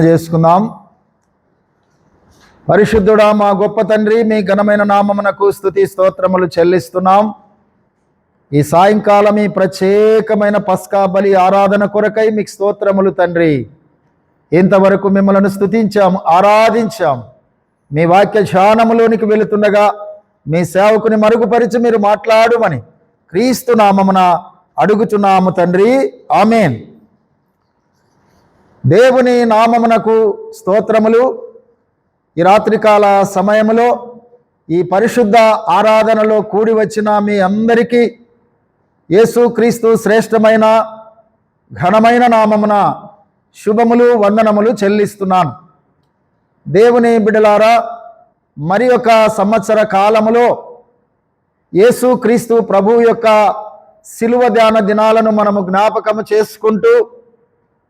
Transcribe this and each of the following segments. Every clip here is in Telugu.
చేసుకుందాం. పరిశుద్ధుడా మా గొప్ప తండ్రి, మీ ఘనమైన నామమునకు స్తుతి స్తోత్రములు చెల్లిస్తున్నాం. ఈ సాయంకాలం ఈ ప్రత్యేకమైన పస్కా బలి ఆరాధన కొరకై మీకు స్తోత్రములు తండ్రి. ఇంతవరకు మిమ్మల్ని స్తుతించాం, ఆరాధించాం. మీ వాక్య ధ్యానములోనికి వెళుతుండగా మీ సేవకుని మరుగుపరిచి మీరు మాట్లాడుమని క్రీస్తు నామమున అడుగుచున్నాము తండ్రి, ఆమేన్. దేవుని నామమునకు స్తోత్రములు. ఈ రాత్రికాల సమయములో ఈ పరిశుద్ధ ఆరాధనలో కూడి వచ్చిన మీ అందరికీ యేసుక్రీస్తు శ్రేష్టమైన ఘనమైన నామమున శుభములు వందనములు చెల్లిస్తున్నాను. దేవుని బిడ్డలారా, మరి ఒక సంవత్సర కాలములో యేసుక్రీస్తు ప్రభువు యొక్క శిలువ ధ్యాన దినాలను మనము జ్ఞాపకము చేసుకుంటూ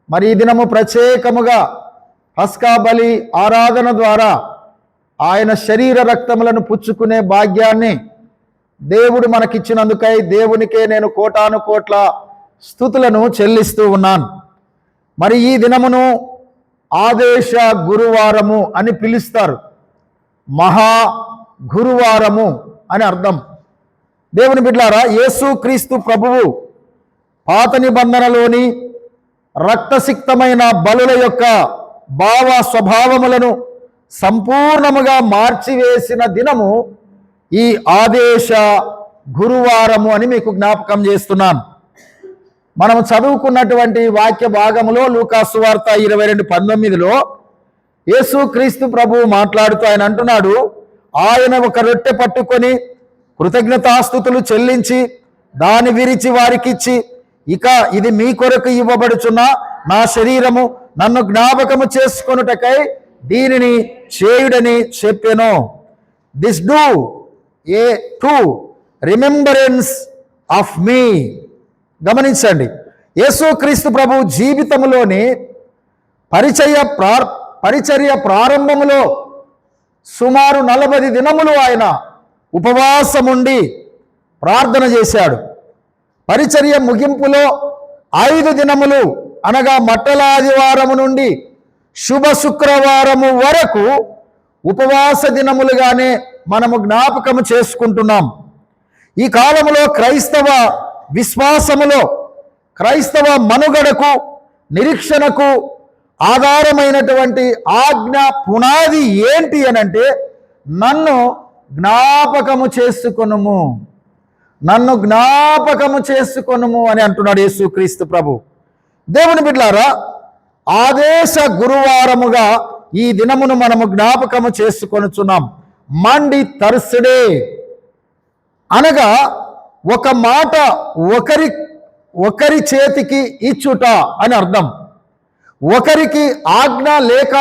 మరి ఈ దినము ప్రత్యేకముగా పస్కా బలి ఆరాధన ద్వారా ఆయన శరీర రక్తములను పుచ్చుకునే భాగ్యాన్ని దేవుడు మనకిచ్చినందుకై దేవునికే నేను కోటాను కోట్ల స్తుతులను చెల్లిస్తూ ఉన్నాను. మరి ఈ దినమును ఆదేశ గురువారము అని పిలుస్తారు. మహా గురువారము అని అర్థం. దేవుని బిడ్డలారా, యేసుక్రీస్తు ప్రభువు పాత నిబంధనలోని రక్తసిక్తమైన బలుల యొక్క భావ స్వభావములను సంపూర్ణముగా మార్చివేసిన దినము ఈ ఆదేశ గురువారము అని మీకు జ్ఞాపకం చేస్తున్నాను. మనం చదువుకున్నటువంటి వాక్య భాగములో లూకా సువార్త 22:19లో యేసుక్రీస్తు ప్రభువు మాట్లాడుతూ ఆయన అంటున్నాడు, ఆయన ఒక రొట్టె పట్టుకొని కృతజ్ఞతాస్తుతులు చెల్లించి దాని విరిచి వారికిచ్చి, ఇక ఇది మీ కొరకు ఇవ్వబడుచున్న నా శరీరము, నన్ను జ్ఞాపకము చేసుకొనుటకై దీనిని చేయుడని చెప్పెను. This do ye to remembrance of me. గమనించండి, యేసుక్రీస్తు ప్రభు జీవితంలోని పరిచర్య ప్రారంభములో సుమారు 40 దినములు ఆయన ఉపవాసముండి ప్రార్థన చేశాడు. పరిచర్య ముగింపులో 5 దినములు అనగా మట్టల ఆదివారము నుండి శుభ శుక్రవారము వరకు ఉపవాస దినములుగానే మనము జ్ఞాపకము చేసుకుంటున్నాం. ఈ కాలములో క్రైస్తవ విశ్వాసములో, క్రైస్తవ మనుగడకు, నిరీక్షణకు ఆధారమైనటువంటి ఆజ్ఞ పునాది ఏంటి అనంటే, నన్ను జ్ఞాపకము చేసుకొనుము, నన్ను జ్ఞాపకము చేసుకొనుము అని అంటున్నాడు యేసుక్రీస్తు ప్రభు. దేవుని బిడ్డలారా, ఆదేశ గురువారముగా ఈ దినమును మనము జ్ఞాపకము చేసుకొనుచున్నాం. మండి థర్స్డే అనగా ఒక మాట ఒకరి చేతికి ఇచ్చుట అని అర్థం. ఒకరికి ఆజ్ఞ లేక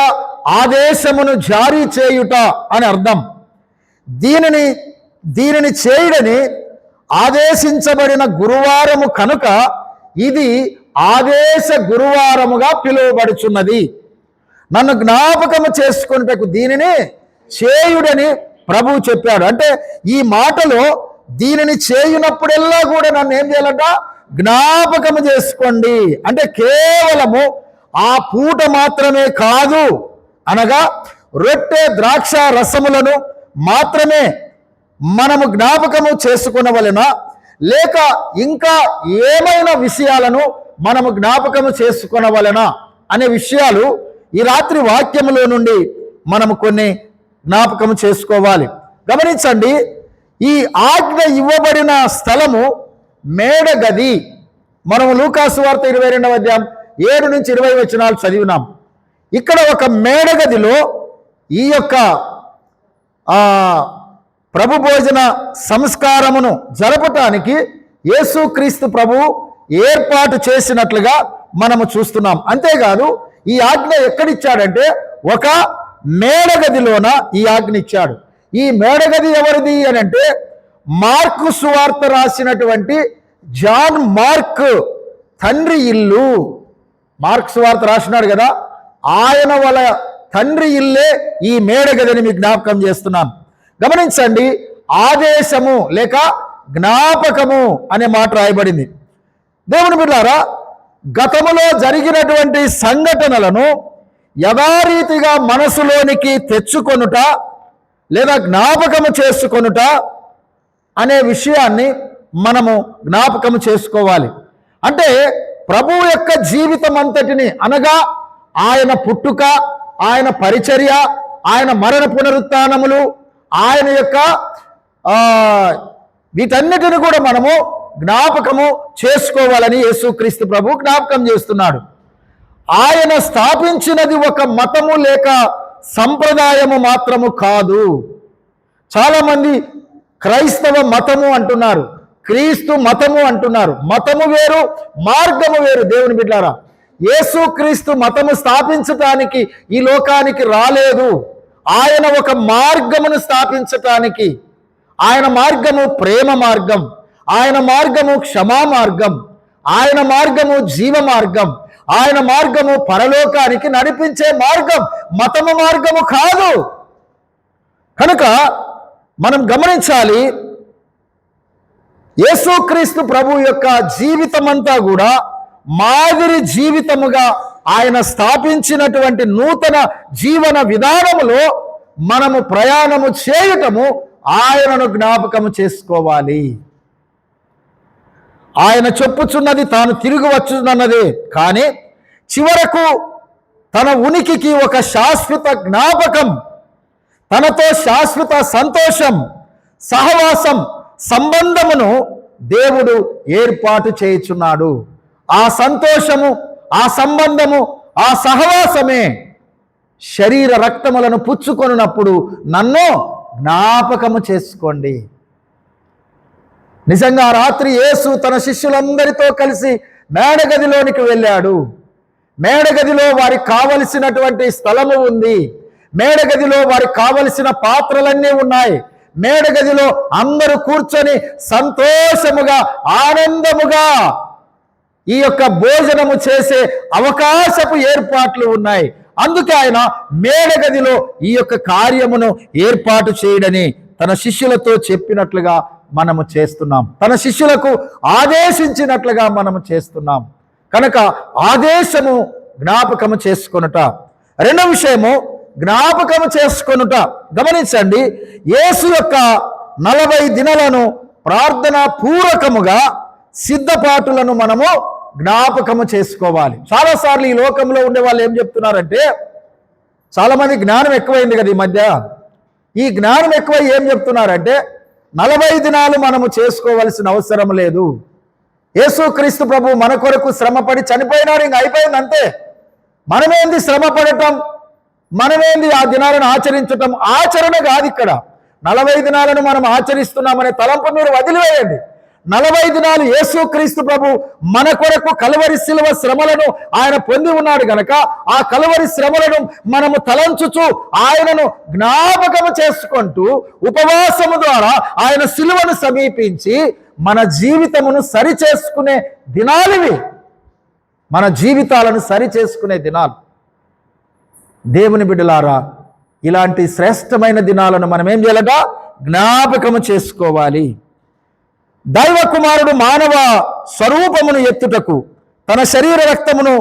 ఆదేశమును జారీ చేయుట అని అర్థం. దీనిని చేయడని ఆదేశించబడిన గురువారము కనుక ఇది ఆదేశ గురువారముగా పిలువబడుచున్నది. నన్ను జ్ఞాపకము చేసుకున్నటకు దీనిని చేయుడని ప్రభువు చెప్పాడు. అంటే ఈ మాటలో దీనిని చేయునప్పుడెల్లా కూడా నన్ను ఏం చేయాలంట? జ్ఞాపకము చేసుకోండి. అంటే కేవలము ఆ పూట మాత్రమే కాదు, అనగా రొట్టె ద్రాక్ష రసములను మాత్రమే మనము జ్ఞాపకము చేసుకునవలెనా, లేక ఇంకా ఏమైనా విషయాలను మనము జ్ఞాపకము చేసుకునవలెనా అనే విషయాలు ఈ రాత్రి వాక్యములో నుండి మనము కొన్ని జ్ఞాపకము చేసుకోవాలి. గమనించండి, ఈ ఆజ్ఞ ఇవ్వబడిన స్థలము మేడగది. మనము లూకా సువార్త 22:7-20 చదివినాం. ఇక్కడ ఒక మేడగదిలో ఈ యొక్క ప్రభు భోజన సంస్కారమును జరపటానికి యేసుక్రీస్తు ప్రభు ఏర్పాటు చేసినట్లుగా మనము చూస్తున్నాం. అంతేకాదు, ఈ ఆజ్ఞ ఎక్కడిచ్చాడంటే ఒక మేడగదిలోన ఈ ఆజ్ఞ ఇచ్చాడు. ఈ మేడగది ఎవరిది అని అంటే, మార్కు సువార్త రాసినటువంటి జాన్ మార్క్ తండ్రి ఇల్లు. మార్క్ సువార్త రాసినాడు కదా, ఆయన వాళ్ళ తండ్రి ఇల్లే ఈ మేడగదిని మీకు జ్ఞాపకం చేస్తున్నాను. గమనించండి, ఆదేశము లేక జ్ఞాపకము అనే మాట రాయబడింది. దేవుని బిడ్డలారా, గతములో జరిగినటువంటి సంఘటనలను యథారీతిగా మనసులోనికి తెచ్చుకొనుట లేదా జ్ఞాపకము చేసుకొనుట అనే విషయాన్ని మనము జ్ఞాపకము చేసుకోవాలి. అంటే ప్రభువు యొక్క జీవితం అంతటిని, అనగా ఆయన పుట్టుక, ఆయన పరిచర్య, ఆయన మరణ పునరుత్థానములు, ఆయన యొక్క వీటన్నిటిని కూడా మనము జ్ఞాపకము చేసుకోవాలని యేసుక్రీస్తు ప్రభు జ్ఞాపకం చేస్తున్నాడు. ఆయన స్థాపించినది ఒక మతము లేక సంప్రదాయము మాత్రము కాదు. చాలామంది క్రైస్తవ మతము అంటున్నారు, క్రీస్తు మతము అంటున్నారు. మతము వేరు, మార్గము వేరు. దేవుని బిడ్డారా, యేసుక్రీస్తు మతము స్థాపించటానికి ఈ లోకానికి రాలేదు. ఆయన ఒక మార్గమును స్థాపించటానికి, ఆయన మార్గము ప్రేమ మార్గం, ఆయన మార్గము క్షమా మార్గం, ఆయన మార్గము జీవ మార్గం, ఆయన మార్గము పరలోకానికి నడిపించే మార్గం, మతము మార్గము కాదు. కనుక మనం గమనించాలి, యేసుక్రీస్తు ప్రభు యొక్క జీవితం అంతా కూడా మాదిరి జీవితముగా ఆయన స్థాపించినటువంటి నూతన జీవన విధానములో మనము ప్రయాణము చేయటము ఆయనను జ్ఞాపకము చేసుకోవాలి. ఆయన చెప్పుచున్నది తాను తిరిగి వచ్చునన్నదే, కానీ చివరకు తన ఉనికికి ఒక శాశ్వత జ్ఞాపకం, తనతో శాశ్వత సంతోషం, సహవాసం, సంబంధమును దేవుడు ఏర్పాటు చేయుచున్నాడు. ఆ సంతోషము, ఆ సంబంధము, ఆ సహవాసమే శరీర రక్తములను పుచ్చుకొనున్నప్పుడు నన్ను జ్ఞాపకము చేసుకోండి. నిజంగా రాత్రి యేసు తన శిష్యులందరితో కలిసి మేడగదిలోనికి వెళ్ళాడు. మేడగదిలో వారికి కావలసినటువంటి స్థలము ఉంది. మేడగదిలో వారికి కావలసిన పాత్రలన్నీ ఉన్నాయి. మేడగదిలో అందరూ కూర్చొని సంతోషముగా, ఆనందముగా ఈ యొక్క భోజనము చేసే అవకాశపు ఏర్పాట్లు ఉన్నాయి. అందుకే ఆయన మేడగదిలో ఈ యొక్క కార్యమును ఏర్పాటు చేయడని తన శిష్యులతో చెప్పినట్లుగా మనము చేస్తున్నాం. తన శిష్యులకు ఆదేశించినట్లుగా మనము చేస్తున్నాం. కనుక ఆదేశము జ్ఞాపకము చేసుకొనుట. రెండవ విషయము జ్ఞాపకము చేసుకొనుట. గమనించండి, యేసు యొక్క 40 దినాలను ప్రార్థనా పూర్వకముగా సిద్ధపాటులను మనము జ్ఞాపకము చేసుకోవాలి. చాలాసార్లు ఈ లోకంలో ఉండే వాళ్ళు ఏం చెప్తున్నారంటే, చాలామంది జ్ఞానం ఎక్కువైంది కదా ఈ మధ్య. ఈ జ్ఞానం ఎక్కువ ఏం చెప్తున్నారంటే 40 దినాలు మనము చేసుకోవలసిన అవసరం లేదు. యేసుక్రీస్తు ప్రభు మన కొరకు శ్రమపడి చనిపోయినాడు, ఇంక అయిపోయింది అంతే. మనమేంది శ్రమ పడటం, మనమేంది ఆ దినాలను ఆచరించటం? ఆచరణ కాదు ఇక్కడ. 40 దినాలను మనం ఆచరిస్తున్నామనే తలంపు మీరు వదిలివేయండి. 40 దినాలు యేసుక్రీస్తు ప్రభు మన కొరకు కలువరి శిలువ శ్రమలను ఆయన పొంది ఉన్నాడు గనక ఆ కలువరి శ్రమలను మనము తలంచుచు ఆయనను జ్ఞాపకము చేసుకుంటూ ఉపవాసము ద్వారా ఆయన శిలువను సమీపించి మన జీవితమును సరి చేసుకునే దినాలివి. మన జీవితాలను సరి చేసుకునే దినాలు. దేవుని బిడ్డలారా, ఇలాంటి శ్రేష్టమైన దినాలను మనం ఏం చేయాలట? జ్ఞాపకము చేసుకోవాలి. దైవ కుమారుడు మానవ స్వరూపమును ఎత్తుటకు తన శరీర రక్తమును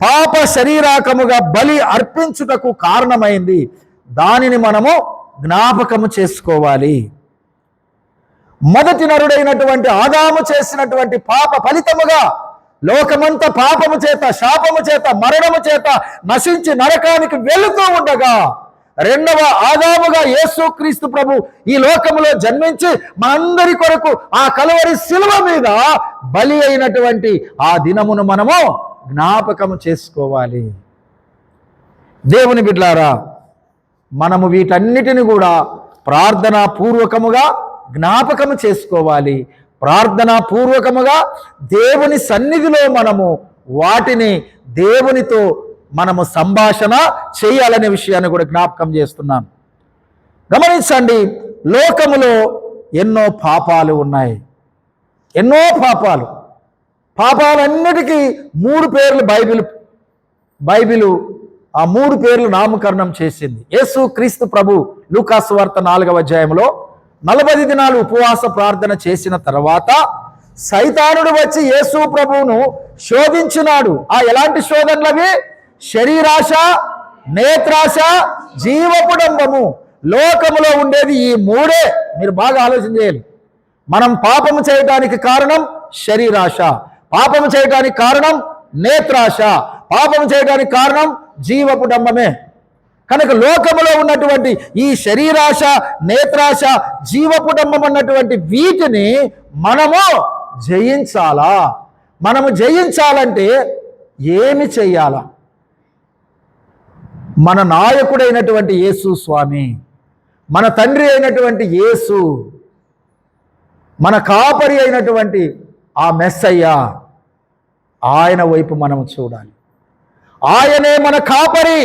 పాప శరీరాకముగా బలి అర్పించుటకు కారణమైంది. దానిని మనము జ్ఞాపకము చేసుకోవాలి. మొదటి నరుడైనటువంటి ఆదాము చేసినటువంటి పాప ఫలితముగా లోకమంతా పాపము చేత, శాపము చేత, మరణము చేత నశించి నరకానికి వెళుతూ ఉండగా రెండవ ఆదాముగా యేసుక్రీస్తు ప్రభు ఈ లోకములో జన్మించి మనందరి కొరకు ఆ కలువరి శిలువ మీద బలి అయినటువంటి ఆ దినమును మనము జ్ఞాపకము చేసుకోవాలి. దేవుని బిడ్డలారా, మనము వీటన్నిటిని కూడా ప్రార్థనా పూర్వకముగా జ్ఞాపకము చేసుకోవాలి. ప్రార్థనా పూర్వకముగా దేవుని సన్నిధిలో మనము వాటిని దేవునితో మనము సంభాషణ చేయాలనే విషయాన్ని కూడా జ్ఞాపకం చేస్తున్నాను. గమనించండి, లోకములో ఎన్నో పాపాలు ఉన్నాయి. ఎన్నో పాపాలన్నిటికీ 3 పేర్లు బైబిలు ఆ 3 పేర్లు నామకరణం చేసింది. యేసుక్రీస్తు ప్రభు లూకాసు వార్త 4వ అధ్యాయంలో 40 దినాలు ఉపవాస ప్రార్థన చేసిన తర్వాత సైతానుడు వచ్చి యేసు ప్రభువును శోధించినాడు. ఆ ఎలాంటి శోధనలవి? శరీరాశ, నేత్రాశ, జీవపు డంబము. లోకములో ఉండేది ఈ మూడే. మీరు బాగా ఆలోచన చేయాలి. మనం పాపము చేయడానికి కారణం శరీరాశ, పాపము చేయడానికి కారణం నేత్రాశ, పాపము చేయడానికి కారణం జీవపు డంబమే. కనుక లోకములో ఉన్నటువంటి ఈ శరీరాశ, నేత్రాశ, జీవపు డంబం అన్నటువంటి వీటిని మనము జయించాలా? మనము జయించాలంటే ఏమి చెయ్యాలా? మన నాయకుడైనటువంటి యేసు స్వామి, మన తండ్రి అయినటువంటి యేసు, మన కాపరి అయినటువంటి ఆ మెస్సయ్య, ఆయన వైపు మనం చూడాలి. ఆయనే మన కాపరి,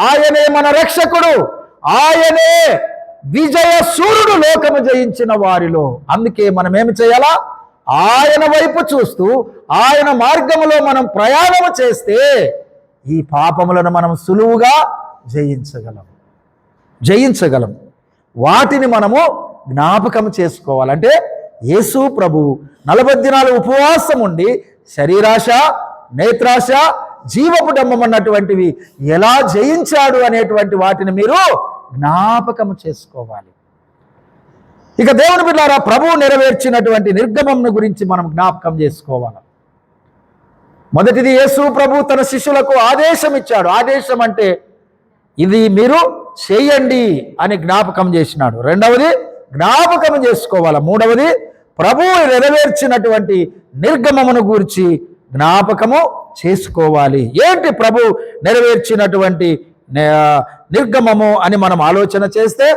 ఆయనే మన రక్షకుడు, ఆయనే విజయ సూర్యుడు లోకము జయించిన వారిలో. అందుకే మనం ఏమి చేయాలా? ఆయన వైపు చూస్తూ ఆయన మార్గములో మనం ప్రయాణం చేస్తే ఈ పాపములను మనం సులువుగా జయించగలం. వాటిని మనము జ్ఞాపకం చేసుకోవాలంటే యేసు ప్రభు 40 దినాలు ఉపవాసం ఉండి శరీరాశ, నేత్రాశ, జీవపు డంబం అన్నటువంటివి ఎలా జయించాడు అనేటువంటి వాటిని మీరు జ్ఞాపకం చేసుకోవాలి. ఇక దేవుని బిడ్డలారా, ప్రభువు నెరవేర్చినటువంటి నిర్గమంను గురించి మనం జ్ఞాపకం చేసుకోవాలి. మొదటిది, యేసు ప్రభు తన శిష్యులకు ఆదేశం ఇచ్చాడు. ఆదేశం అంటే ఇది మీరు చేయండి అని జ్ఞాపకం చేసినాడు. రెండవది జ్ఞాపకం చేసుకోవాలి. మూడవది ప్రభువు నెరవేర్చినటువంటి నిర్గమమును గురించి జ్ఞాపకము చేసుకోవాలి. ఏంటి ప్రభు నెరవేర్చినటువంటి నిర్గమము అని మనం ఆలోచన చేస్తే,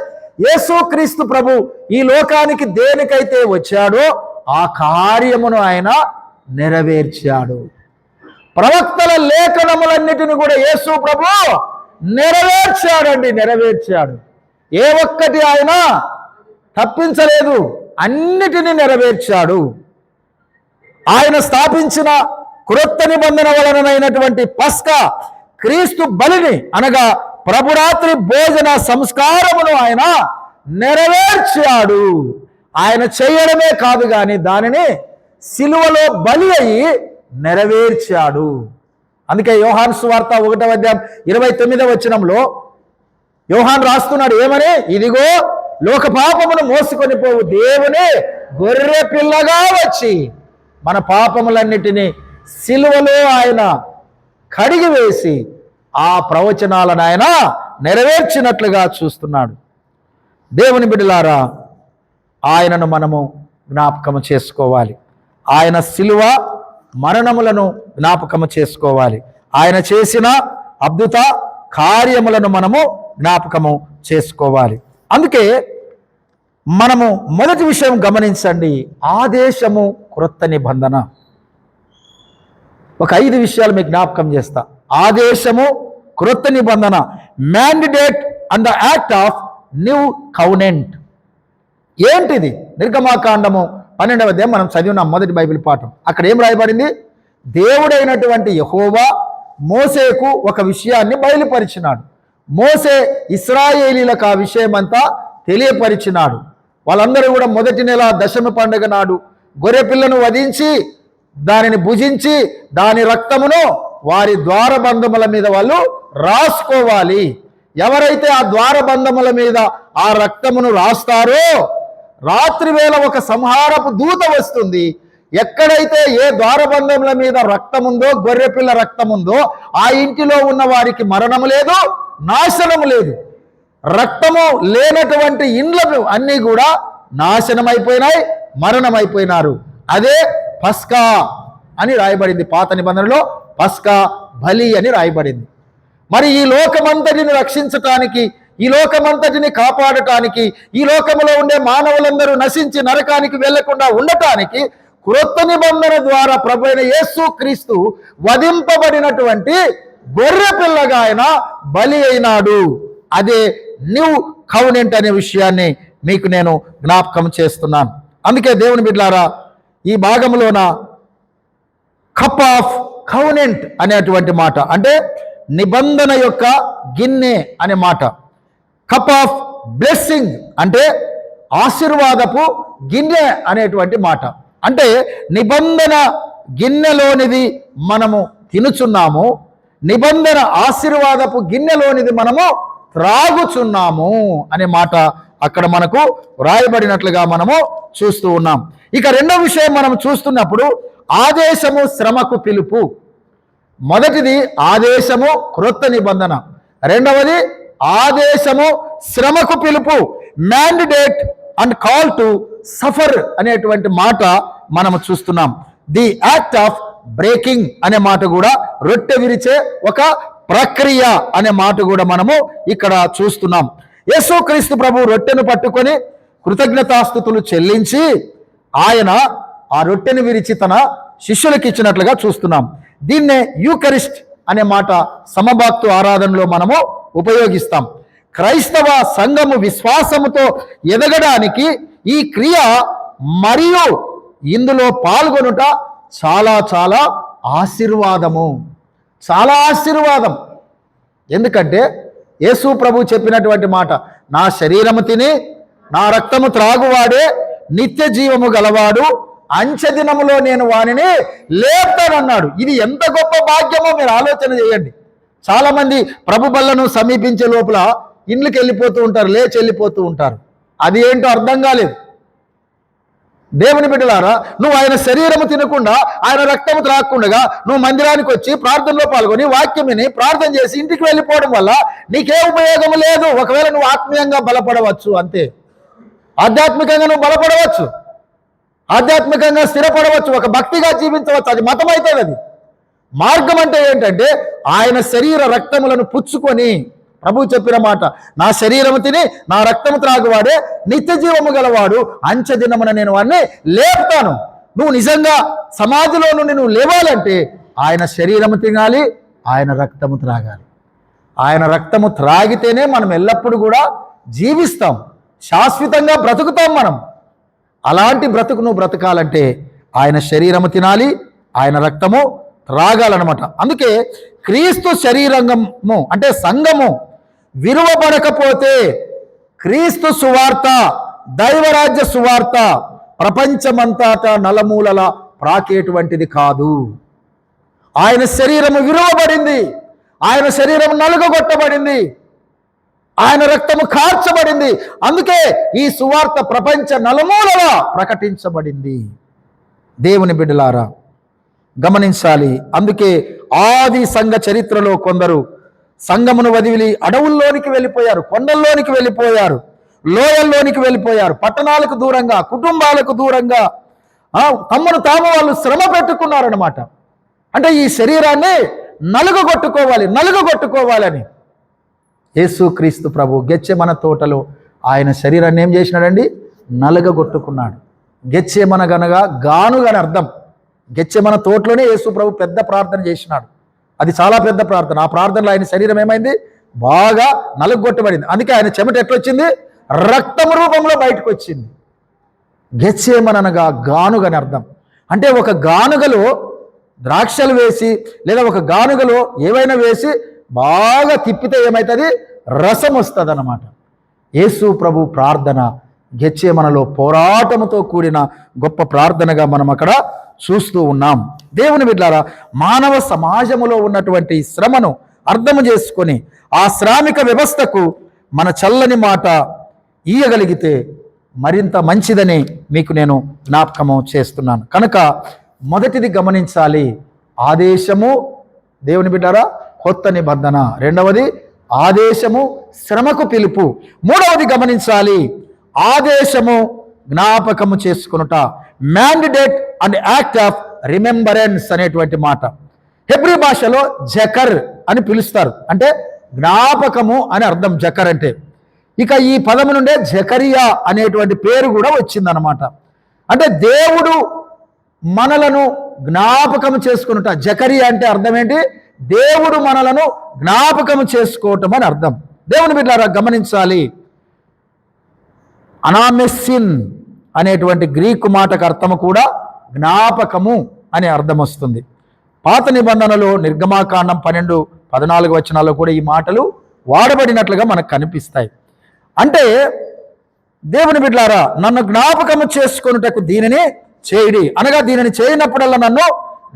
యేసుక్రీస్తు ప్రభు ఈ లోకానికి దేనికైతే వచ్చాడో ఆ కార్యమును ఆయన నెరవేర్చాడు. ప్రవక్తల లేఖనములన్నిటిని కూడా యేసు ప్రభు నెరవేర్చాడు. ఏ ఒక్కటి ఆయన తప్పించలేదు, అన్నిటినీ నెరవేర్చాడు. ఆయన స్థాపించిన క్రొత్త నిబంధన వలనైనటువంటి పస్కా క్రీస్తు బలిని అనగా ప్రభురాత్రి భోజన సంస్కారమును ఆయన నెరవేర్చాడు. ఆయన చేయడమే కాదు కానీ దానిని సిలువలో బలి అయి నెరవేర్చాడు. అందుకే యోహాను సువార్త 1వ అధ్యాయం 29వ వచనంలో యోహాను రాస్తున్నాడు ఏమని? ఇదిగో లోక పాపమును మోసుకొని పోవు దేవుని గొర్రె పిల్లగా వచ్చి మన పాపములన్నిటినీ సిలువలో ఆయన కడిగి వేసి ఆ ప్రవచనాలను ఆయన నెరవేర్చినట్లుగా చూస్తున్నాడు. దేవుని బిడ్డలారా, ఆయనను మనము జ్ఞాపకము చేసుకోవాలి. ఆయన సిలువ మరణములను జ్ఞాపకము చేసుకోవాలి. ఆయన చేసిన అద్భుత కార్యములను మనము జ్ఞాపకము చేసుకోవాలి. అందుకే మనము మొదటి విషయం గమనించండి, ఆదేశము క్రొత్త నిబంధన. ఒక 5 విషయాలు మీకు జ్ఞాపకం చేస్తా. ఆదేశము క్రొత్త నిబంధన, mandate and the act of new covenant. ఏంటిది? నిర్గమాకాండము 12వ అధ్యాయం మనం చదివినాం, మొదటి బైబిల్ పాఠం. అక్కడ ఏం రాయబడింది? దేవుడైనటువంటి యెహోవా మోసేకు ఒక విషయాన్ని బయలుపరిచినాడు. మోసే ఇశ్రాయేలీలకు ఆ విషయమంతా తెలియపరిచినాడు. వాళ్ళందరూ కూడా మొదటి నెల దశమి పండుగ నాడు గొర్రెపిల్లను వధించి దానిని భుజించి దాని రక్తమును వారి ద్వారబంధముల మీద వాళ్ళు రాసుకోవాలి. ఎవరైతే ఆ ద్వారబంధముల మీద ఆ రక్తమును రాస్తారో రాత్రి వేళ ఒక సంహారపు దూత వస్తుంది. ఎక్కడైతే ఏ ద్వారబంధముల మీద రక్తముందో, గొర్రెపిల్ల రక్తముందో ఆ ఇంటిలో ఉన్న వారికి మరణము లేదు, నాశనము లేదు. రక్తము లేనటువంటి ఇండ్లను అన్నీ కూడా నాశనమైపోయినాయి, మరణమైపోయినారు. అదే పస్కా అని రాయబడింది. పాత నిబంధనలో పస్కా బలి అని రాయబడింది. మరి ఈ లోకమంతటిని రక్షించటానికి, ఈ లోకమంతటిని కాపాడటానికి, ఈ లోకములో ఉండే మానవులందరూ నశించి నరకానికి వెళ్లకుండా ఉండటానికి క్రొత్త నిబంధన ద్వారా ప్రభువైన యేసుక్రీస్తు వధింపబడినటువంటి గొర్రె పిల్లగా ఆయన బలి అయినాడు. అదే న్యూ కౌనెంట్ అనే విషయాన్ని మీకు నేను జ్ఞాపకం చేస్తున్నాను. అందుకే దేవుని బిడ్డలారా, ఈ భాగంలోన కప్ ఆఫ్ కౌనెంట్ అనేటువంటి మాట, అంటే నిబంధన యొక్క గిన్నె అనే మాట. కప్ ఆఫ్ బ్లెస్సింగ్ అంటే ఆశీర్వాదపు గిన్నె అనేటువంటి మాట. అంటే నిబంధన గిన్నెలోనిది మనము తినుచున్నాము. నిబంధన ఆశీర్వాదపు గిన్నెలోనిది మనము త్రాగుచున్నాము అనే మాట అక్కడ మనకు వ్రాయబడినట్లుగా మనము చూస్తూ ఉన్నాం. ఇక రెండో విషయం మనం చూస్తున్నప్పుడు ఆదేశము శ్రమకు పిలుపు. మొదటిది ఆదేశము క్రొత్త నిబంధన, రెండవది ఆదేశము శ్రమకు పిలుపు, mandate and call to suffer అనేటువంటి మాట మనము చూస్తున్నాం. ది యాక్ట్ ఆఫ్ బ్రేకింగ్ అనే మాట కూడా, రొట్టె విరిచే ఒక ప్రక్రియ అనే మాట కూడా మనము ఇక్కడ చూస్తున్నాం. యేసుక్రీస్తు ప్రభు రొట్టెను పట్టుకొని కృతజ్ఞతాస్తుతులు చెల్లించి ఆయన ఆ రొట్టెను విరిచి తన శిష్యులకు ఇచ్చినట్లుగా చూస్తున్నాం. దీన్నే యూకరిస్ట్ అనే మాట సమభక్తు ఆరాధనలో మనము ఉపయోగిస్తాం. క్రైస్తవ సంఘము విశ్వాసముతో ఎదగడానికి ఈ క్రియ మరియు ఇందులో పాల్గొనుట చాలా చాలా ఆశీర్వాదము, చాలా ఆశీర్వాదం. ఎందుకంటే యేసు ప్రభు చెప్పినటువంటి మాట, నా శరీరము తిని నా రక్తము త్రాగువాడే నిత్య జీవము గలవాడు, అంచెదినములో నేను వానిని లేపుతానన్నాడు. ఇది ఎంత గొప్ప భాగ్యమో మీరు ఆలోచన చేయండి. చాలా మంది ప్రభు బల్లను సమీపించే లోపల ఇండ్లకి వెళ్ళిపోతూ ఉంటారు, లేచి వెళ్ళిపోతూ ఉంటారు. అది ఏంటో అర్థం కాలేదు. దేవుని బిడ్డలారా, నువ్వు ఆయన శరీరము తినకుండా ఆయన రక్తము త్రాగకుండా నువ్వు మందిరానికి వచ్చి ప్రార్థనలో పాల్గొని వాక్యం విని ప్రార్థన చేసి ఇంటికి వెళ్ళిపోవడం వల్ల నీకే ఉపయోగం లేదు. ఒకవేళ నువ్వు ఆత్మీయంగా బలపడవచ్చు, అంతే. ఆధ్యాత్మికంగా నువ్వు బలపడవచ్చు, ఆధ్యాత్మికంగా స్థిరపడవచ్చు, ఒక భక్తిగా జీవించవచ్చు. అది మతం అయితే అది. మార్గం అంటే ఏంటంటే ఆయన శరీర రక్తములను పుచ్చుకొని, ప్రభు చెప్పిన మాట, నా శరీరము తిని నా రక్తము త్రాగువాడే నిత్య జీవము గలవాడు, అంచెదినమున నేను వాడిని లేపుతాను. నువ్వు నిజంగా సమాధిలో నుండి నువ్వు లేవాలంటే ఆయన శరీరము తినాలి, ఆయన రక్తము త్రాగాలి. ఆయన రక్తము త్రాగితేనే మనం ఎల్లప్పుడూ కూడా జీవిస్తాం, శాశ్వతంగా బ్రతుకుతాం మనం. అలాంటి బ్రతుకు నువ్వు బ్రతకాలంటే ఆయన శరీరము తినాలి, ఆయన రక్తము త్రాగాలన్నమాట. అందుకే క్రీస్తు శరీరంగము అంటే సంఘము విరువబడకపోతే క్రీస్తు సువార్త, దైవరాజ్య సువార్త ప్రపంచమంతటా నలమూలల ప్రాకేటువంటిది కాదు. ఆయన శరీరము విరువబడింది, ఆయన శరీరం నలుగగొట్టబడింది, ఆయన రక్తము కార్చబడింది. అందుకే ఈ సువార్త ప్రపంచ నలుమూలల ప్రకటించబడింది. దేవుని బిడ్డలారా గమనించాలి. అందుకే ఆది సంఘ చరిత్రలో కొందరు సంఘమును వదిలి అడవుల్లోనికి వెళ్ళిపోయారు, కొండల్లోనికి వెళ్ళిపోయారు, లోయల్లోనికి వెళ్ళిపోయారు, పట్టణాలకు దూరంగా, కుటుంబాలకు దూరంగా తమను తాము వాళ్ళు శ్రమ పెట్టుకున్నారన్నమాట. అంటే ఈ శరీరాన్ని నలుగగొట్టుకోవాలని. యేసుక్రీస్తు ప్రభు గెత్సేమన తోటలో ఆయన శరీరాన్ని ఏం చేసినాడండి? నలుగగొట్టుకున్నాడు. గెత్సేమనగనగా గానుగని అర్థం. గెత్సేమన తోటలోనే యేసు ప్రభు పెద్ద ప్రార్థన చేసినాడు. అది చాలా పెద్ద ప్రార్థన. ఆ ప్రార్థనలో ఆయన శరీరం ఏమైంది? బాగా నలుగొట్టబడింది. అందుకే ఆయన చెమట ఎట్లొచ్చింది? రక్తం రూపంలో బయటకు వచ్చింది. గెత్సేమనగా గానుగని అర్థం. అంటే ఒక గానుగలో ద్రాక్షలు వేసి లేదా ఒక గానుగలో ఏవైనా వేసి బాగా తిప్పితే ఏమవుతుంది? రసం వస్తుంది అన్నమాట. యేసు ప్రభు ప్రార్థన గెత్సేమనలో పోరాటముతో కూడిన గొప్ప ప్రార్థనగా మనం అక్కడ చూస్తూ ఉన్నాం. దేవుని బిడ్డలారా, మానవ సమాజములో ఉన్నటువంటి శ్రమను అర్థం చేసుకొని ఆ శ్రామిక వ్యవస్థకు మన చల్లని మాట ఇయ్యగలిగితే మరింత మంచిదని మీకు నేను జ్ఞాపకము చేస్తున్నాను. కనుక మొదటిది గమనించాలి, ఆదేశము దేవుని బిడ్డలారా కొత్త నిబంధన, రెండవది ఆదేశము శ్రమకు పిలుపు, మూడవది గమనించాలి ఆదేశము జ్ఞాపకము చేసుకొనుట, mandate and act of remembrance అనేటువంటి మాట. హెబ్రీ భాషలో జకర్ అని పిలుస్తారు, అంటే జ్ఞాపకము అని అర్థం జకర్ అంటే. ఇక ఈ పదము నుండే జకరియా అనేటువంటి పేరు కూడా వచ్చిందనమాట. అంటే దేవుడు మనలను జ్ఞాపకము చేసుకునుట. జకరియా అంటే అర్థం ఏంటి? దేవుడు మనలను జ్ఞాపకము చేసుకోవటం అని అర్థం. దేవుని బిడ్డలారా గమనించాలి, అనామెస్సిన్ అనేటువంటి గ్రీకు మాటకు అర్థము కూడా జ్ఞాపకము అనే అర్థం వస్తుంది. పాత నిబంధనలో నిర్గమాకాండం 12-14 వచనాల్లో కూడా ఈ మాటలు వాడబడినట్లుగా మనకు కనిపిస్తాయి. అంటే దేవుని బిడ్డలారా, నన్ను జ్ఞాపకము చేసుకొనుటకు దీనిని చేయుడి అనగా దీనిని చేయనప్పుడల్లా నన్ను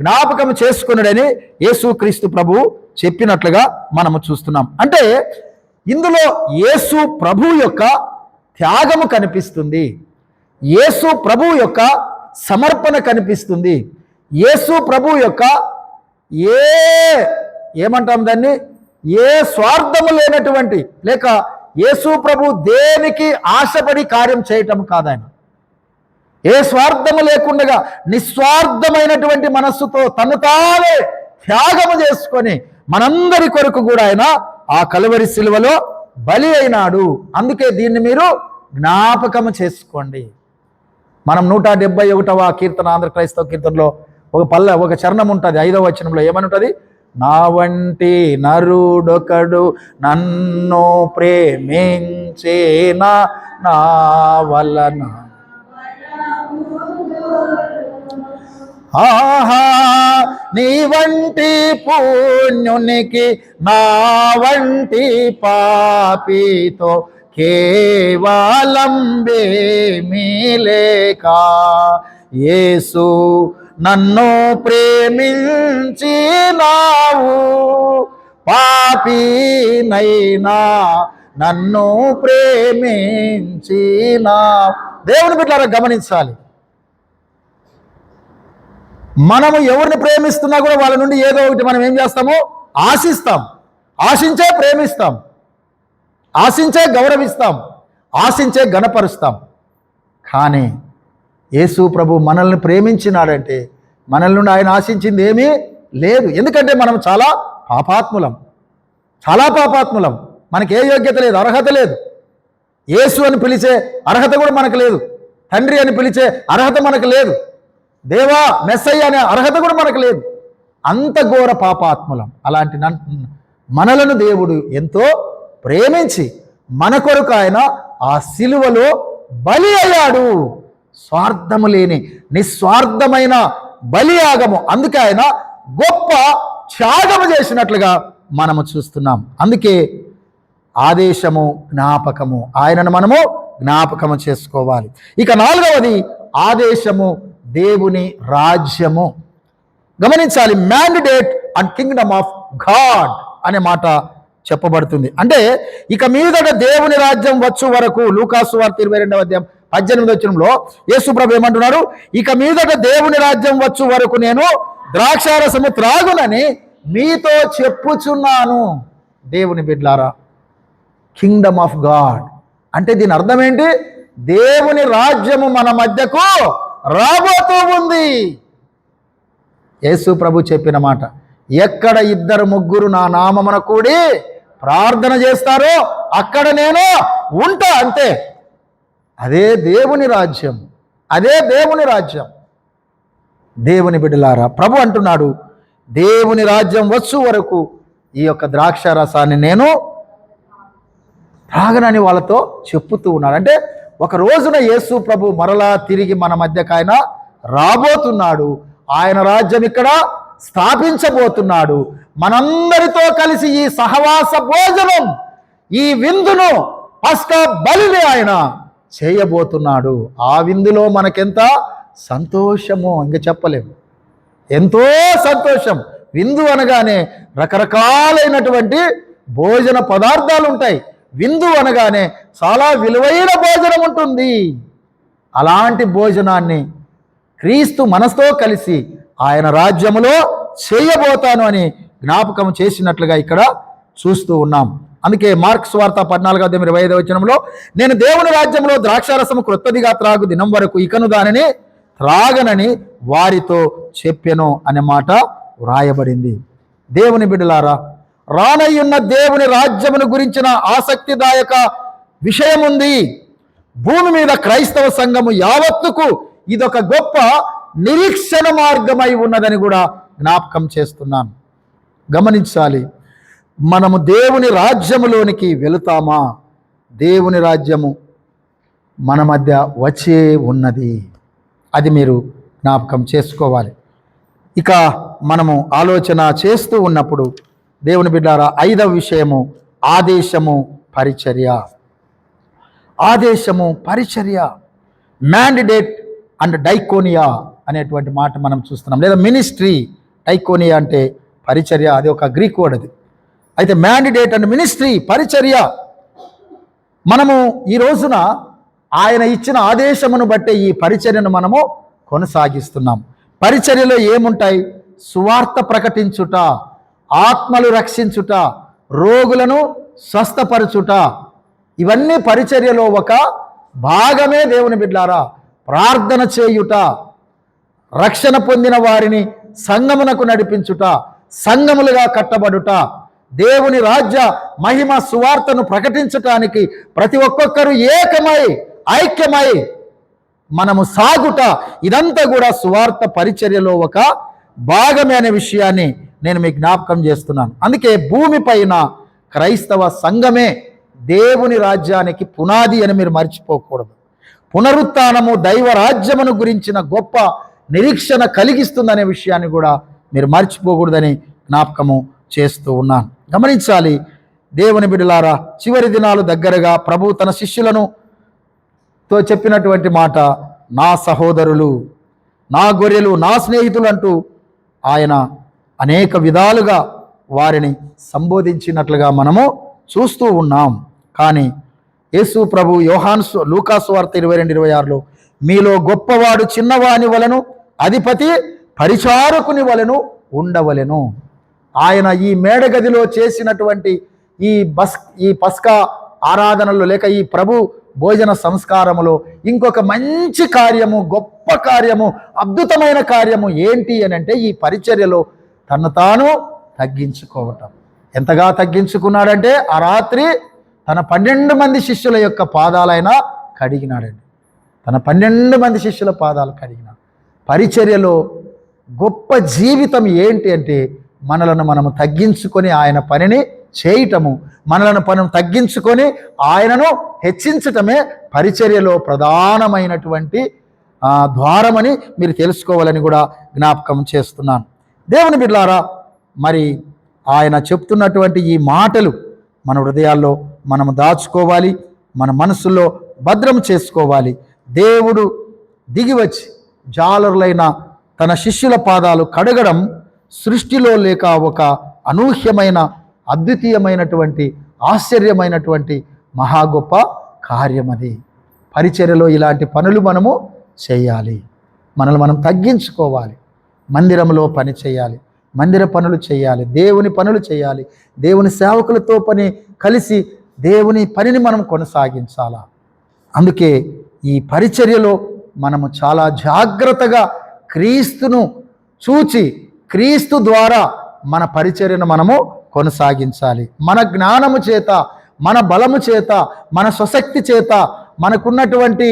జ్ఞాపకము చేసుకొనుడని యేసుక్రీస్తు ప్రభు చెప్పినట్లుగా మనము చూస్తున్నాం. అంటే ఇందులో యేసు ప్రభు యొక్క త్యాగము కనిపిస్తుంది, యేసు ప్రభు యొక్క సమర్పణ కనిపిస్తుంది, యేసు ప్రభు యొక్క ఏమంటాం దాన్ని, ఏ స్వార్థము లేనటువంటి, లేక యేసు ప్రభు దేనికి ఆశపడి కార్యం చేయటం కాదు. ఆయన ఏ స్వార్థము లేకుండా నిస్వార్థమైనటువంటి మనస్సుతో తను తానే త్యాగము చేసుకొని మనందరి కొరకు కూడా ఆయన ఆ కలువరి శిలువలో బలి అయినాడు. అందుకే దీన్ని మీరు జ్ఞాపకము చేసుకోండి. మనం 171వ కీర్తన, ఆంధ్ర క్రైస్తవ కీర్తనలో ఒక చరణం ఉంటుంది, 5వ వచనంలో ఏమని ఉంటుంది? నా వంటి నరుడొకడు నన్ను ప్రేమించేనా నా వలన, ఆహా నీ వంటి పుణ్యునికి నా వంటి పాపితో కేవలం బేమీ లేక, యేసు నన్ను ప్రేమించినావు, పాపినైనా నన్ను ప్రేమించినావు. దేవుని బిడ్డలారా గమనించాలి, మనము ఎవరిని ప్రేమిస్తున్నా కూడా వాళ్ళ నుండి ఏదో ఒకటి మనం ఏం చేస్తాము? ఆశిస్తాం. ఆశించే ప్రేమిస్తాం, ఆశించే గౌరవిస్తాం, ఆశించే గణపరుస్తాం. కానీ యేసు ప్రభు మనల్ని ప్రేమించినాడంటే మనల్ నుండి ఆయన ఆశించింది ఏమీ లేదు. ఎందుకంటే మనం చాలా పాపాత్ములం. మనకి ఏ యోగ్యత లేదు, అర్హత లేదు. యేసు అని పిలిచే అర్హత కూడా మనకు లేదు, తండ్రి అని పిలిచే అర్హత మనకు లేదు, దేవా మెస్సయ్య అనే అర్హత కూడా మనకు లేదు. అంత ఘోర పాపాత్ములం. అలాంటి మనలను దేవుడు ఎంతో ప్రేమించి మన కొరకు ఆయన ఆ సిలువలో బలి అయ్యాడు. స్వార్థము లేని నిస్వార్థమైన బలియాగము. అందుకే ఆయన గొప్ప త్యాగము చేసినట్లుగా మనము చూస్తున్నాం. అందుకే ఆదేశము, జ్ఞాపకము, ఆయనను మనము జ్ఞాపకము చేసుకోవాలి. ఇక 4వది ఆదేశము, దేవుని రాజ్యము. గమనించాలి, mandate and Kingdom of God అనే మాట చెప్పబడుతుంది. అంటే ఇక మీదట దేవుని రాజ్యం వచ్చు వరకు, లూకాసు వార్త 22వ అధ్యాయం 18వ వచనంలో యేసు ప్రభు ఏమంటున్నారు? ఇక మీదట దేవుని రాజ్యం వచ్చు వరకు నేను ద్రాక్షారసము త్రాగునని మీతో చెప్పుచున్నాను. దేవుని బిడ్డలారా, కింగ్డమ్ ఆఫ్ గాడ్ అంటే దీని అర్థం ఏంటి? దేవుని రాజ్యము మన మధ్యకు రాబోతూ ఉంది. యేసు ప్రభు చెప్పిన మాట, ఎక్కడ 2-3 నా నామమున కూడి ప్రార్థన చేస్తారో అక్కడ నేను ఉంటా. అంతే. అదే దేవుని రాజ్యం, అదే దేవుని రాజ్యం. దేవుని బిడ్డలారా, ప్రభు అంటున్నాడు, దేవుని రాజ్యం వచ్చు వరకు ఈ యొక్క ద్రాక్ష రసాన్ని నేను తాగనని వాళ్ళతో చెప్పుతూ ఉన్నాడు. అంటే ఒక రోజున యేసు ప్రభు మరలా తిరిగి మన మధ్యకు ఆయన రాబోతున్నాడు. ఆయన రాజ్యం ఇక్కడ స్థాపించబోతున్నాడు. మనందరితో కలిసి ఈ సహవాస భోజనం, ఈ విందును, పస్కా బలిని ఆయన చేయబోతున్నాడు. ఆ విందులో మనకెంత సంతోషమో ఇంక చెప్పలేము. ఎంతో సంతోషం. విందు అనగానే రకరకాలైనటువంటి భోజన పదార్థాలు ఉంటాయి. విందు అనగానే చాలా విలువైన భోజనం ఉంటుంది. అలాంటి భోజనాన్ని క్రీస్తు మనసుతో కలిసి ఆయన రాజ్యములో చేయబోతాను అని జ్ఞాపకం చేసినట్లుగా ఇక్కడ చూస్తూ ఉన్నాం. అందుకే మార్క్స్ వార్త 14వ అధ్యాయం 25వ వచనంలో, నేను దేవుని రాజ్యంలో ద్రాక్షారసము క్రొత్తదిగా త్రాగు దినం వరకు ఇకను దానిని త్రాగనని వారితో చెప్పెను అనే మాట వ్రాయబడింది. దేవుని బిడ్డలారా, రానయ్యున్న దేవుని రాజ్యమును గురించిన ఆసక్తిదాయక విషయం ఉంది. భూమి మీద క్రైస్తవ సంఘము యావత్తుకు ఇదొక గొప్ప నిరీక్షణ మార్గమై ఉన్నదని కూడా జ్ఞాపకం చేస్తున్నాను. గమనించాలి, మనము దేవుని రాజ్యములోనికి వెళుతామా? దేవుని రాజ్యము మన మధ్య వచ్చే ఉన్నది. అది మీరు జ్ఞాపకం చేసుకోవాలి. ఇక మనము ఆలోచన చేస్తూ ఉన్నప్పుడు దేవుని బిడ్డారా, 5వ విషయము ఆదేశము, పరిచర్య. ఆదేశము, పరిచర్య, మ్యాండేట్ అండ్ డైకోనియా అనేటువంటి మాట మనం చూస్తున్నాం. లేదా మినిస్ట్రీ, డైకోనియా అంటే పరిచర్య, అది ఒక గ్రీక్ వర్డ్ అది. అయితే మ్యాండిడేట్ అండ్ మినిస్ట్రీ, పరిచర్య. మనము ఈ రోజున ఆయన ఇచ్చిన ఆదేశమును బట్టే ఈ పరిచర్యను మనము కొనసాగిస్తున్నాం. పరిచర్యలో ఏముంటాయి? సువార్త ప్రకటించుట, ఆత్మలు రక్షించుట, రోగులను స్వస్థపరచుట, ఇవన్నీ పరిచర్యలో ఒక భాగమే. దేవుని బిడ్డలారా, ప్రార్థన చేయుట, రక్షణ పొందిన వారిని సంఘమునకు నడిపించుట, సంఘములుగా కట్టబడుట, దేవుని రాజ్య మహిమ సువార్తను ప్రకటించటానికి ప్రతి ఒక్కొక్కరు ఏకమై ఐక్యమై మనము సాగుట, ఇదంతా కూడా సువార్త పరిచర్యలో ఒక భాగమే అనే విషయాన్ని నేను మీకు జ్ఞాపకం చేస్తున్నాను. అందుకే భూమిపైన క్రైస్తవ సంఘమే దేవుని రాజ్యానికి పునాది అని మీరు మర్చిపోకూడదు. పునరుత్థానము దైవ రాజ్యమును గురించిన గొప్ప నిరీక్షణ కలిగిస్తుందనే విషయాన్ని కూడా మీరు మర్చిపోకూడదని జ్ఞాపకము చేస్తూ ఉన్నాను. గమనించాలి దేవుని బిడ్డలారా, చివరి దినాలు దగ్గరగా ప్రభు తన శిష్యులను తో చెప్పినటువంటి మాట, నా సహోదరులు, నా గొర్రెలు, నా స్నేహితులు అంటూ ఆయన అనేక విధాలుగా వారిని సంబోధించినట్లుగా మనము చూస్తూ ఉన్నాం. కానీ యేసు ప్రభు లూకాసు వార్త 22:26లో మీలో గొప్పవాడు చిన్నవాని వలెను, అధిపతి పరిచారకుని వలెను ఉండవలెను. ఆయన ఈ మేడగదిలో చేసినటువంటి ఈ పస్కా ఆరాధనలో లేక ఈ ప్రభు భోజన సంస్కారములో ఇంకొక మంచి కార్యము, గొప్ప కార్యము, అద్భుతమైన కార్యము ఏంటి అని అంటే ఈ పరిచర్యలో తను తాను తగ్గించుకోవటం. ఎంతగా తగ్గించుకున్నాడంటే ఆ రాత్రి తన 12 మంది శిష్యుల యొక్క పాదాలైనా కడిగినాడండి. తన 12 మంది శిష్యుల పాదాలు కడిగినాడు. పరిచర్యలో గొప్ప జీవితం ఏంటి అంటే మనలను మనము తగ్గించుకొని ఆయన పనిని చేయటము, మనలను మనం తగ్గించుకొని ఆయనను హెచ్చించటమే పరిచర్యలో ప్రధానమైనటువంటి ద్వారమని మీరు తెలుసుకోవాలని కూడా జ్ఞాపకం చేస్తున్నాను. దేవుని బిడ్డలారా, మరి ఆయన చెప్తున్నటువంటి ఈ మాటలు మన హృదయాల్లో మనము దాచుకోవాలి, మన మనసులో భద్రం చేసుకోవాలి. దేవుడు దిగివచ్చి జాలరులైన తన శిష్యుల పాదాలు కడగడం సృష్టిలో లేక ఒక అనూహ్యమైన, అద్వితీయమైనటువంటి, ఆశ్చర్యమైనటువంటి మహా గొప్ప కార్యం అది. పరిచర్యలో ఇలాంటి పనులు మనము చేయాలి. మనల్ని మనం తగ్గించుకోవాలి. మందిరంలో పని చేయాలి, మందిర పనులు చేయాలి, దేవుని పనులు చేయాలి, దేవుని సేవకులతో కలిసి దేవుని పనిని మనం కొనసాగించాలా. అందుకే ఈ పరిచర్యలో మనము చాలా జాగ్రత్తగా క్రీస్తును చూచి క్రీస్తు ద్వారా మన పరిచర్యను మనము కొనసాగించాలి. మన జ్ఞానము చేత, మన బలము చేత, మన స్వశక్తి చేత, మనకున్నటువంటి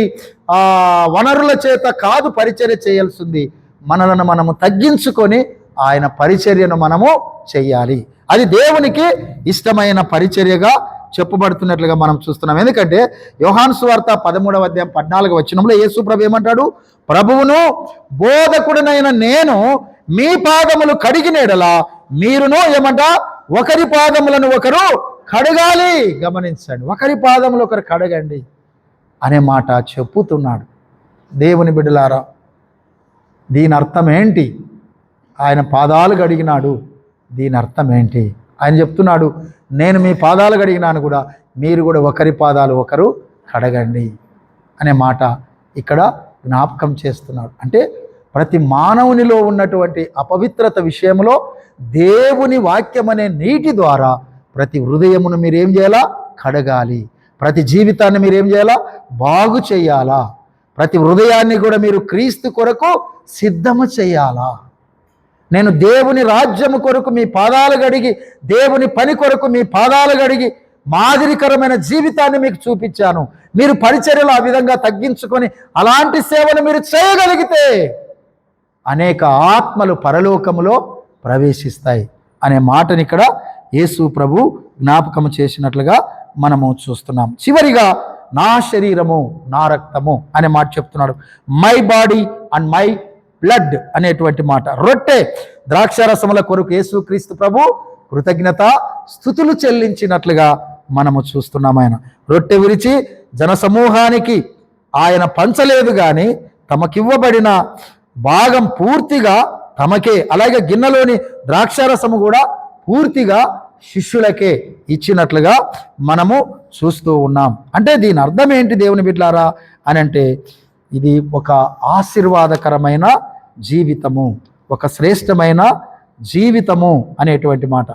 వనరుల చేత కాదు పరిచర్య చేయాల్సింది. మనలను మనము తగ్గించుకొని ఆయన పరిచర్యను మనము చెయ్యాలి. అది దేవునికి ఇష్టమైన పరిచర్యగా చెప్పబడుతున్నట్లుగా మనం చూస్తున్నాం. ఎందుకంటే యోహాను సువార్త 13:14 యేసు ప్రభు ఏమంటాడు? ప్రభువును బోధకుడినైన నేను మీ పాదములు కడిగినేడలా మీరును ఏమంట ఒకరి పాదములను ఒకరు కడగాలి. గమనించండి, ఒకరి పాదములు ఒకరు కడగండి అనే మాట చెప్పుతున్నాడు. దేవుని బిడ్డలారా, దీని అర్థం ఏంటి? ఆయన పాదాలు కడిగినాడు, దీని అర్థం ఏంటి? ఆయన చెప్తున్నాడు, నేను మీ పాదాలు కడిగినాను కూడా, మీరు కూడా ఒకరి పాదాలు ఒకరు కడగండి అనే మాట ఇక్కడ జ్ఞాపకం చేస్తున్నాడు. అంటే ప్రతి మానవునిలో ఉన్నటువంటి అపవిత్రత విషయంలో దేవుని వాక్యం అనే నీటి ద్వారా ప్రతి హృదయమును మీరేం చేయాలా? కడగాలి. ప్రతి జీవితాన్ని మీరేం చేయాలా? బాగు చేయాలా. ప్రతి హృదయాన్ని కూడా మీరు క్రీస్తు కొరకు సిద్ధము చేయాలా. నేను దేవుని రాజ్యము కొరకు మీ పాదాలు గడిగి, దేవుని పని కొరకు మీ పాదాలు గడిగి మాదిరికరమైన జీవితాన్ని మీకు చూపించాను. మీరు పరిచర్యలు ఆ విధంగా తగ్గించుకొని అలాంటి సేవను మీరు చేయగలిగితే అనేక ఆత్మలు పరలోకములో ప్రవేశిస్తాయి అనే మాటని ఇక్కడ యేసు ప్రభు జ్ఞాపకం చేసినట్లుగా మనము చూస్తున్నాం. చివరిగా నా శరీరము నా రక్తము అనే మాట చెప్తున్నాడు. My body and my blood అనేటువంటి మాట. రొట్టె ద్రాక్షారసముల కొరకు యేసుక్రీస్తు ప్రభు కృతజ్ఞత స్తుతులు చెల్లించినట్లుగా మనము చూస్తున్నాం. ఆయన రొట్టె విరిచి జనసమూహానికి ఆయన పంచలేదు, కానీ తమకివ్వబడిన భాగం పూర్తిగా తమకే, అలాగే గిన్నెలోని ద్రాక్షారసము కూడా పూర్తిగా శిష్యులకే ఇచ్చినట్లుగా మనము చూస్తూ ఉన్నాం. అంటే దీని అర్థం ఏంటి దేవుని బిడ్డలారా అని అంటే, ఇది ఒక ఆశీర్వాదకరమైన జీవితము, ఒక శ్రేష్టమైన జీవితము అనేటువంటి మాట.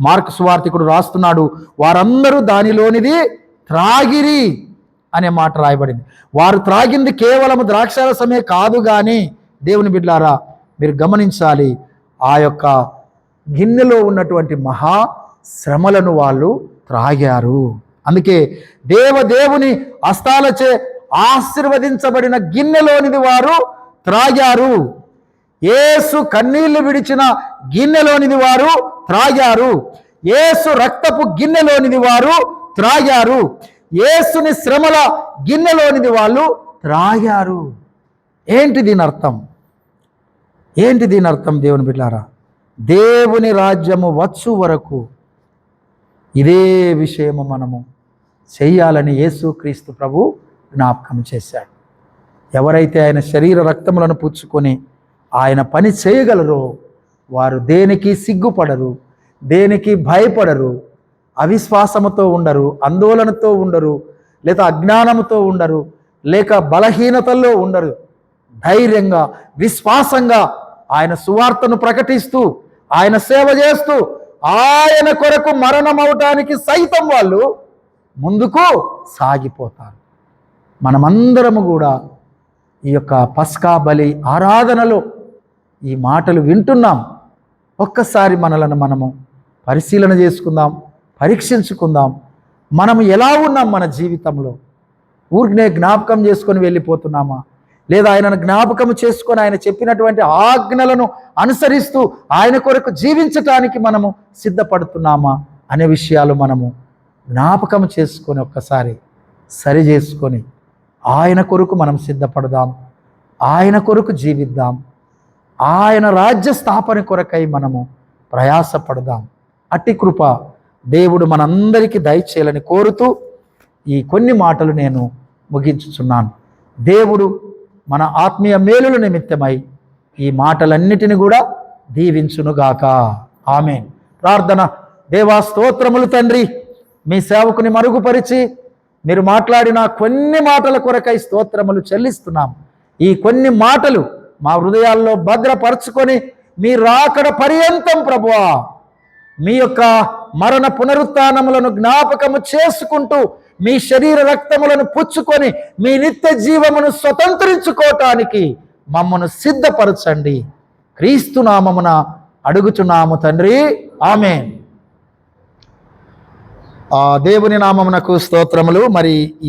మార్కు సువార్తికుడు రాస్తున్నాడు, వారందరూ దానిలోనిది త్రాగిరి అనే మాట రాయబడింది. వారు త్రాగింది కేవలం ద్రాక్షారసమే కాదు, కానీ దేవుని బిడ్డలారా మీరు గమనించాలి, ఆ యొక్క గిన్నెలో ఉన్నటువంటి మహా శ్రమలను వాళ్ళు త్రాగారు. అందుకే దేవుని హస్తాలచే ఆశీర్వదించబడిన గిన్నెలోనిది వారు త్రాగారు. యేసు కన్నీళ్లు విడిచిన గిన్నెలోనిది వారు త్రాగారు. యేసు రక్తపు గిన్నెలోనిది వారు త్రాగారు. యేసుని శ్రమల గిన్నెలోనిది వాళ్ళు త్రాగారు. ఏంటి దీని అర్థం? ఏంటి దీని అర్థం దేవుని బిడ్డలారా? దేవుని రాజ్యము వచ్చు వరకు ఇదే విషయము మనము చెయ్యాలని యేసుక్రీస్తు ప్రభు జ్ఞాపకం చేశాడు. ఎవరైతే ఆయన శరీర రక్తములను పుచ్చుకొని ఆయన పని చేయగలరో వారు దేనికి సిగ్గుపడరు, దేనికి భయపడరు, అవిశ్వాసముతో ఉండరు, ఆందోళనతో ఉండరు, లేక అజ్ఞానముతో ఉండరు, లేక బలహీనతల్లో ఉండరు. ధైర్యంగా, విశ్వాసంగా ఆయన సువార్తను ప్రకటిస్తూ, ఆయన సేవ చేస్తూ, ఆయన కొరకు మరణమవటానికి సైతం వాళ్ళు ముందుకు సాగిపోతారు. మనమందరము కూడా ఈ యొక్క పస్కా బలి ఆరాధనలో ఈ మాటలు వింటున్నాం. ఒక్కసారి మనలను మనము పరిశీలన చేసుకుందాం, పరీక్షించుకుందాం. మనము ఎలా ఉన్నాం మన జీవితంలో? ఊరికనే జ్ఞాపకం చేసుకొని వెళ్ళిపోతున్నామా, లేదా ఆయనను జ్ఞాపకం చేసుకొని ఆయన చెప్పినటువంటి ఆజ్ఞలను అనుసరిస్తూ ఆయన కొరకు జీవించటానికి మనము సిద్ధపడుతున్నామా అనే విషయాలు మనము జ్ఞాపకం చేసుకొని ఒక్కసారి సరి చేసుకొని ఆయన కొరకు మనం సిద్ధపడదాం, ఆయన కొరకు జీవిద్దాం, ఆయన రాజ్య స్థాపన కొరకై మనము ప్రయాసపడదాం. అట్టి కృప దేవుడు మనందరికీ దయచేయాలని కోరుతూ ఈ కొన్ని మాటలు నేను ముగించుచున్నాను. దేవుడు మన ఆత్మీయ మేలుల నిమిత్తమై ఈ మాటలన్నిటిని కూడా దీవించునుగాక. ఆమేన్. ప్రార్థన. దేవా స్తోత్రములు తండ్రి, మీ సేవకుని మరుగుపరిచి మీరు మాట్లాడిన కొన్ని మాటల కొరకై స్తోత్రములు చెల్లిస్తున్నాం. ఈ కొన్ని మాటలు మా హృదయాల్లో భద్రపరచుకొని మీ రాకడ పర్యంతం ప్రభువా మీ యొక్క మరణ పునరుత్థానములను జ్ఞాపకము చేసుకుంటూ మీ శరీర రక్తములను పుచ్చుకొని మీ నిత్య జీవమును స్వతంత్రించుకోవటానికి మమ్మను సిద్ధపరచండి. క్రీస్తు నామమున అడుగుచున్నాము తండ్రి. ఆమేన్. దేవుని నామమునకు స్తోత్రములు. మరి ఈ